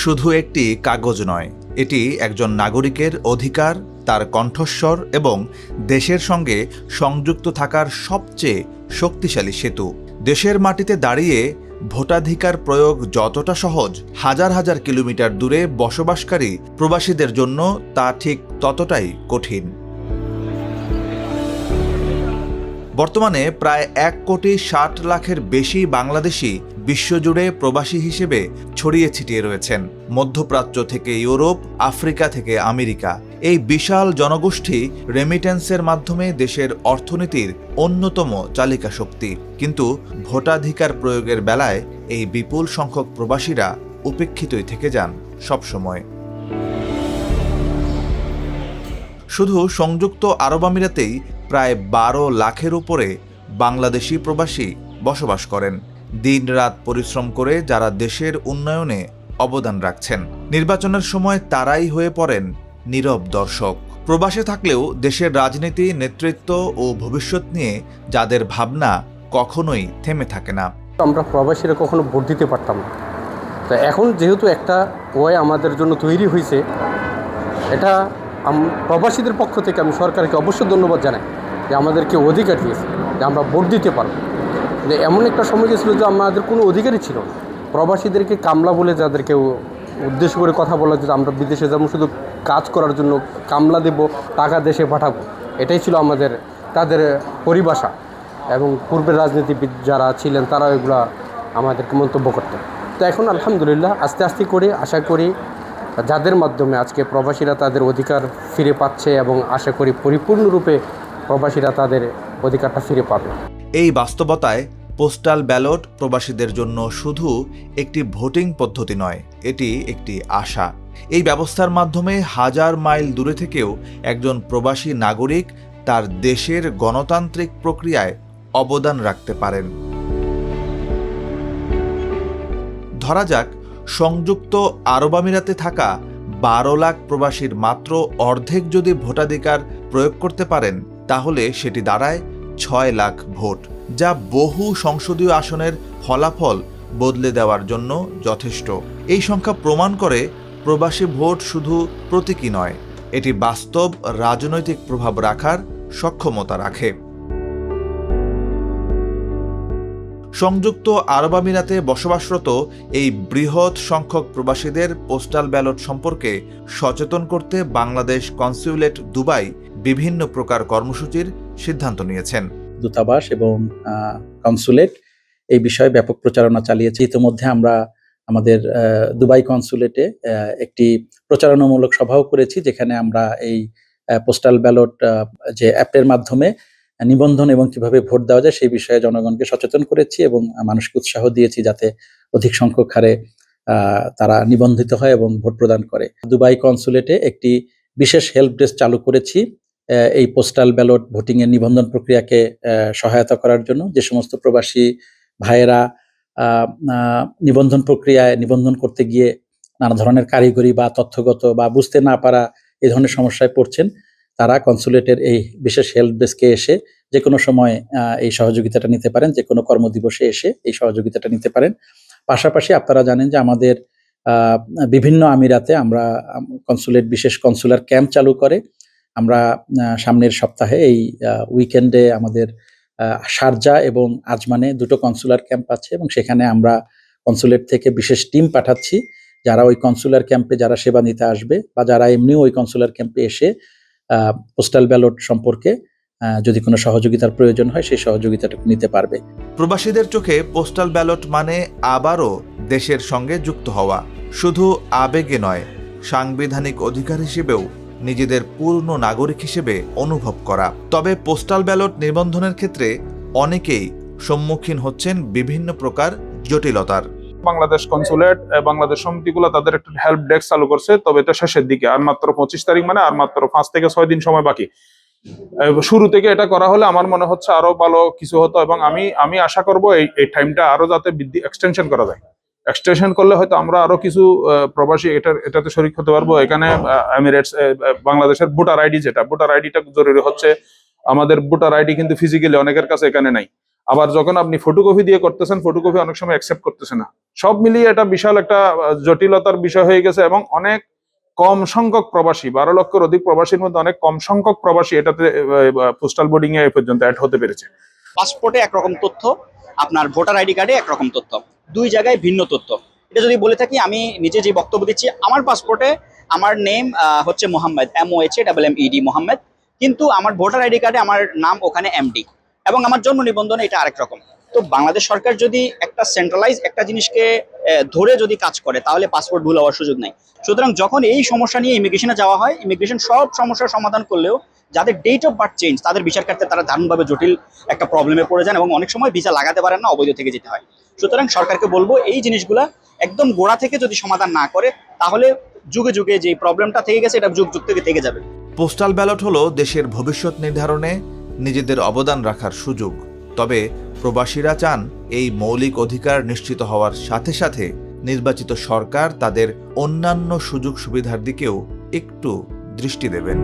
শুধু একটি কাগজ নয়, এটি একজন নাগরিকের অধিকার, তার কণ্ঠস্বর এবং দেশের সঙ্গে সংযুক্ত থাকার সবচেয়ে শক্তিশালী সেতু। দেশের মাটিতে দাঁড়িয়ে ভোটাধিকার প্রয়োগ যতটা সহজ, হাজার হাজার কিলোমিটার দূরে বসবাসকারী প্রবাসীদের জন্য তা ঠিক ততটাই কঠিন। বর্তমানে প্রায় 1,60,00,000-এর বেশি বাংলাদেশি বিশ্বজুড়ে প্রবাসী হিসেবে ছড়িয়ে ছিটিয়ে রয়েছেন। মধ্যপ্রাচ্য থেকে ইউরোপ, আফ্রিকা থেকে আমেরিকা। এই বিশাল জনগোষ্ঠী রেমিটেন্সের মাধ্যমে দেশের অর্থনীতির অন্যতম চালিকা শক্তি। কিন্তু ভোটাধিকার প্রয়োগের বেলায় এই বিপুল সংখ্যক প্রবাসীরা উপেক্ষিতই থেকে যান সবসময়। শুধু সংযুক্ত আরব আমিরাতেই প্রায় 12 লাখের উপরে বাংলাদেশি প্রবাসী বসবাস করেন। দিনরাত পরিশ্রম করে যারা দেশের উন্নয়নে অবদান রাখছেন। নির্বাচনের সময় তারাই হয়ে পড়েন নীরব দর্শক। প্রবাসে থাকলেও দেশের রাজনীতি, নেতৃত্ব ও ভবিষ্যৎ নিয়ে যাদের ভাবনা কখনোই থেমে থাকে না। আমরা প্রবাসীরা কখনো ভোট দিতে পারতাম না, তো এখন যেহেতু একটা ওয়ে আমাদের জন্য তৈরি হয়েছে, এটা প্রবাসীদের পক্ষ থেকে আমি সরকারকে অবশ্যই ধন্যবাদ জানাই যে আমাদেরকে অধিকার দিয়েছে যে আমরা ভোট দিতে পারবো। যে এমন একটা সময় গেছিলো যে আমাদের কোনো অধিকারই ছিল না। প্রবাসীদেরকে কামলা বলে যাদেরকে উদ্দেশ্য করে কথা বলা যে আমরা বিদেশে যাবো শুধু কাজ করার জন্য, কামলা দেব, টাকা দেশে পাঠাবো, এটাই ছিল তাদের পরিভাষা। এবং পূর্বের রাজনীতিবিদ যারা ছিলেন তারা এগুলা আমাদেরকে মন্তব্য করতেন। তো এখন আলহামদুলিল্লাহ আস্তে আস্তে করে আশা করি যাদের মাধ্যমে আজকে প্রবাসীরা তাদের অধিকার ফিরে পাচ্ছে এবং আশা করি পরিপূর্ণরূপে প্রবাসীরা তাদের অধিকারটা ফিরে পাবে। এই বাস্তবতায় পোস্টাল ব্যালট প্রবাসীদের জন্য শুধু একটি ভোটিং পদ্ধতি নয়, এটি একটি আশা। এই ব্যবস্থার মাধ্যমে হাজার মাইল দূরে থেকেও একজন প্রবাসী নাগরিক তার দেশের গণতান্ত্রিক প্রক্রিয়ায় অবদান রাখতে পারেন। ধরা যাক, সংযুক্ত আরব আমিরাতে থাকা 12 লাখ প্রবাসীর মাত্র অর্ধেক যদি ভোটাধিকার প্রয়োগ করতে পারেন, তাহলে সেটি দাঁড়ায় 6 লাখ ভোট, যা বহু সংসদীয় আসনের ফলাফল বদলে দেওয়ার জন্য যথেষ্ট। এই সংখ্যা প্রমাণ করে প্রবাসী ভোট শুধু প্রতীকী নয়, এটি বাস্তব রাজনৈতিক প্রভাব রাখার সক্ষমতা রাখে। সংযুক্ত আরব আমিরাতে বসবাসরত এই বৃহৎ সংখ্যক প্রবাসীদের পোস্টাল ব্যালট সম্পর্কে সচেতন করতে বাংলাদেশ কনস্যুলেট দুবাই বিভিন্ন প্রকার কর্মসূচির সিদ্ধান্ত নিয়েছেন। দূতাবাস এবং কনস্যুলেট এই বিষয়ে ব্যাপক প্রচারণা চালিয়েছে। ইতিমধ্যে আমরা আমাদের দুবাই কনস্যুলেটে একটি প্রচারণামূলক সভাও করেছি, যেখানে আমরা এই পোস্টাল ব্যালট যে অ্যাপের মাধ্যমে নিবন্ধন এবং কিভাবে ভোট দেওয়া যায় সেই বিষয়ে জনগণকে সচেতন করেছি এবং মানুষকে উৎসাহ দিয়েছি যাতে অধিক সংখ্যক হারে তারা নিবন্ধিত হয় এবং ভোট প্রদান করে। দুবাই কনস্যুলেটে একটি বিশেষ হেল্প ডেস্ক চালু করেছি এই পোস্টাল ব্যালট ভোটিং এর নিবন্ধন প্রক্রিয়াকে সহায়তা করার জন্য। যে সমস্ত প্রবাসী ভাইয়েরা নিবন্ধন প্রক্রিয়ায় নিবন্ধন করতে গিয়ে নানা ধরনের কারিগরি বা তথ্যগত বা বুঝতে না পারা এই ধরনের সমস্যায় পড়ছেন, তারা কনস্যুলেটের এই বিশেষ হেল্প ডেস্কে এসে যে কোনো সময় এই সহযোগিতাটা নিতে পারেন, যে কোনো কর্মদিবসে এসে এই সহযোগিতাটা নিতে পারেন। পাশাপাশি আপনারা জানেন যে আমাদের বিভিন্ন আমিরাতে আমরা কনস্যুলেট বিশেষ কনস্যুলার ক্যাম্প চালু করে। আমরা সামনের সপ্তাহে এই উইকেন্ডে আমাদের শারজা এবং আজমানে দুটো কনস্যুলার ক্যাম্প আছে এবং সেখানে আমরা কনস্যুলেট থেকে বিশেষ টিম পাঠাচ্ছি যারা ওই কনস্যুলার ক্যাম্পে যারা সেবা নিতে আসবে বা যারা এমনিও ওই কনস্যুলার ক্যাম্পে এসে পোস্টাল ব্যালট সম্পর্কে যদি কোনো সহযোগিতার প্রয়োজন হয় সেই সহযোগিতাটুকু নিতে পারবে। প্রবাসীদের চোখে পোস্টাল ব্যালট মানে আবারও দেশের সঙ্গে যুক্ত হওয়া, শুধু আবেগে নয়, সাংবিধানিক অধিকার হিসেবেও নিজেদের পূর্ণ নাগরিক হিসেবে অনুভব করা। তবে পোস্টাল ব্যালট নিবন্ধনের ক্ষেত্রে অনেকেই সম্মুখীন হচ্ছেন বিভিন্ন প্রকার জটিলতার। বাংলাদেশ কনস্যুলেট, বাংলাদেশ সমিতিগুলো তাদের একটা হেল্প ডেস্ক চালু করছে, তবে এটা শেষের দিকে, আর মাত্র 25 তারিখ, মানে আর মাত্র 5 থেকে 6 দিন সময় বাকি। শুরু থেকে এটা করা হলে আমার মনে হচ্ছে আরো ভালো কিছু হতো এবং আমি আশা করব এই টাইমটা আরো যাতে এক্সটেনশন করা যায়। এক্সটেনশন করলে হয়তো আমরা আরো কিছু প্রবাসী এটাতে শরিক হতে পারবো। এখানে এমিরেটস বাংলাদেশের ভোটার আইডি, যেটা ভোটার আইডিটা জরুরি হচ্ছে। আমাদের ভোটার আইডি কিন্তু ফিজিক্যালি অনেকের কাছে এখানে নাই। আবার যখন আপনি ফটোকপি দিয়ে করতেছেন, ফটোকপি অনেক সময় অ্যাকসেপ্ট করতেছে না। সব মিলিয়ে এটা বিশাল একটা জটিলতার বিষয় হয়ে গেছে এবং অনেক কম সংখ্যক প্রবাসী, 12 লক্ষের অধিক প্রবাসীর মধ্যে অনেক কম সংখ্যক প্রবাসী এটাতে পোস্টাল বোর্ডিং এ পর্যন্ত অ্যাড হতে পেরেছে। পাসপোর্টে একরকম তথ্য, আপনার ভোটার আইডি কার্ডে একরকম তথ্য, দুই জায়গায় ভিন্ন তথ্য। এটা যদি বলে থাকি, আমি নিজে যে বক্তব্য দিচ্ছি, আমার পাসপোর্টে আমার নেম হচ্ছে মোহাম্মদ, MOHAMMED মোহাম্মদ, কিন্তু আমার ভোটার আইডি কার্ডে আমার নাম ওখানে MD, এবং আমার জন্ম নিবন্ধনে এটা আরেক রকম। তো বাংলাদেশ সরকার যদি একটা সেন্ট্রালাইজ একটা জিনিসকে ধরে যদি কাজ করে, তাহলে পাসপোর্ট ভুল হওয়ার সুযোগ নাই। সুতরাং যখন এই সমস্যা নিয়ে ইমিগ্রেশনে যাওয়া হয়, ইমিগ্রেশন সব সমস্যার সমাধান করলেও যাদের ডেট অফ বার্থ চেঞ্জ, তাদের বিচার করতে তারা দারুণভাবে জটিল একটা প্রবলেমে পড়ে যান এবং অনেক সময় ভিসা লাগাতে পারেন না, অবৈধ থেকে যেতে হয়। সুতরাং সরকারকে বলবো, এই জিনিসগুলা একদম গোড়া থেকে যদি সমাধান না করে, তাহলে যুগে যুগে যে প্রবলেমটা থেকে গেছে এটা যুগ যুগ থেকে যাবে। পোস্টাল ব্যালট হলো দেশের ভবিষ্যৎ নির্ধারণে নিজেদের অবদান রাখার সুযোগ। তবে প্রবাসীরা চান এই মৌলিক অধিকার নিশ্চিত হওয়ার সাথে সাথে নির্বাচিত সরকার তাদের অন্যান্য সুযোগ সুবিধার দিকেও একটু দৃষ্টি দেবেন।